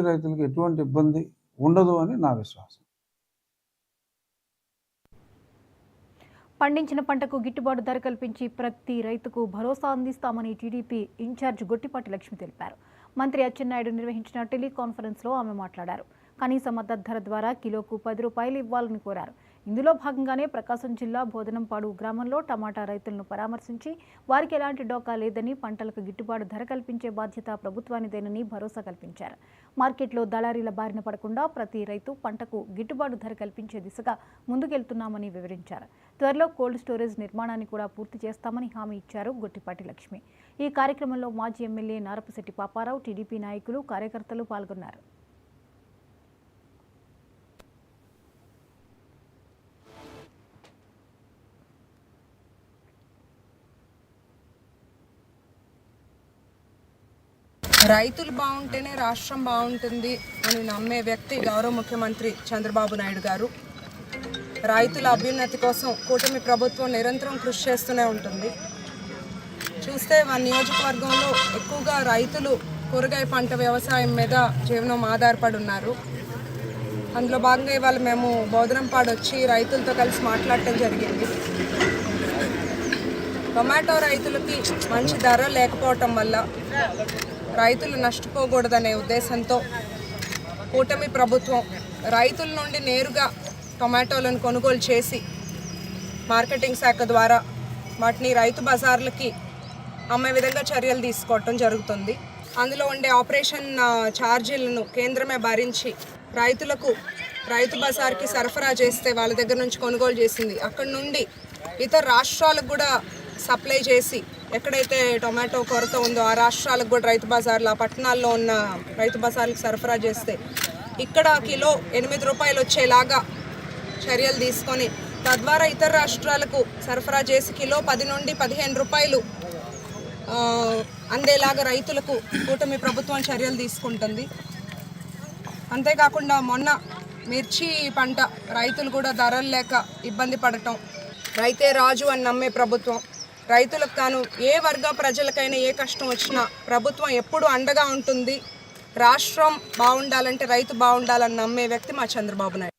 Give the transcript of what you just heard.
రైతులకు ఎటువంటి ఇబ్బంది ఉండదు అని నా విశ్వాసం. పండించిన పంటకు గిట్టుబాటు ధర కల్పించి ప్రతి రైతుకు భరోసా అందిస్తామని టీడీపీ ఇన్ఛార్జ్ గొట్టిపాటి లక్ష్మి తెలిపారు. మంత్రి అచ్చెన్నాయుడు నిర్వహించిన టెలికాన్ఫరెన్స్లో ఆమె మాట్లాడారు. కనీస మద్దతు ధర ద్వారా కిలోకు 10 రూపాయలు ఇవ్వాలని కోరారు. ఇందులో భాగంగానే ప్రకాశం జిల్లా బోధనంపాడు గ్రామంలో టమాటా రైతులను పరామర్శించి వారికి ఎలాంటి డోకా లేదని, పంటలకు గిట్టుబాటు ధర కల్పించే బాధ్యత ప్రభుత్వానిదేనని భరోసా కల్పించారు. మార్కెట్లో దళారీల బారిన పడకుండా ప్రతి రైతు పంటకు గిట్టుబాటు ధర కల్పించే దిశగా ముందుకెళ్తున్నామని వివరించారు. త్వరలో కోల్డ్ స్టోరేజ్ నిర్మాణాన్ని కూడా పూర్తి చేస్తామని హామీ ఇచ్చారు గొట్టిపాటి లక్ష్మి. ఈ కార్యక్రమంలో మాజీ ఎమ్మెల్యే నారపశెట్టి పాపారావు, టీడీపీ నాయకులు, కార్యకర్తలు పాల్గొన్నారు. రైతులు బాగుంటేనే రాష్ట్రం బాగుంటుంది అని నమ్మే వ్యక్తి గౌరవ ముఖ్యమంత్రి చంద్రబాబు నాయుడు గారు. రైతుల అభ్యున్నతి కోసం కూటమి ప్రభుత్వం నిరంతరం కృషి చేస్తూనే ఉంటుంది. చూస్తే మన నియోజకవర్గంలో ఎక్కువగా రైతులు కూరగాయ పంట వ్యవసాయం మీద జీవనం ఆధారపడి ఉన్నారు. అందులో భాగంగా ఇవాళ మేము బోధనంపాడు వచ్చి రైతులతో కలిసి మాట్లాడటం జరిగింది. టొమాటో రైతులకి మంచి ధర లేకపోవటం వల్ల రైతులు నష్టపోకూడదనే ఉద్దేశంతో కూటమి ప్రభుత్వం రైతుల నుండి నేరుగా టొమాటోలను కొనుగోలు చేసి మార్కెటింగ్ శాఖ ద్వారా వాటిని రైతు బజార్లకి అమ్మే విధంగా చర్యలు తీసుకోవటం జరుగుతుంది. అందులో ఉండే ఆపరేషన్ ఛార్జీలను కేంద్రమే భరించి రైతులకు రైతు బజార్కి సరఫరా చేస్తే వాళ్ళ దగ్గర నుంచి కొనుగోలు చేసింది అక్కడి నుండి ఇతర రాష్ట్రాలకు కూడా సప్లై చేసి ఎక్కడైతే టొమాటో కొరత ఉందో ఆ రాష్ట్రాలకు కూడా రైతు బజార్లు, ఆ పట్టణాల్లో ఉన్న రైతు బజార్లకు సరఫరా చేస్తే ఇక్కడ కిలో 8 రూపాయలు వచ్చేలాగా చర్యలు తీసుకొని తద్వారా ఇతర రాష్ట్రాలకు సరఫరా చేసి కిలో 10 నుండి 15 రూపాయలు అందేలాగా రైతులకు కూటమి ప్రభుత్వం చర్యలు తీసుకుంటుంది. అంతేకాకుండా మొన్న మిర్చి పంట రైతులు కూడా ధరలు లేక ఇబ్బంది పడటం, రైతే రాజు అని నమ్మే ప్రభుత్వం, రైతులకు తాను ఏ వర్గ ప్రజలకైనా ఏ కష్టం వచ్చినా ప్రభుత్వం ఎప్పుడు అండగా ఉంటుంది. రాష్ట్రం బాగుండాలంటే రైతు బాగుండాలని నమ్మే వ్యక్తి మా చంద్రబాబు నాయుడు.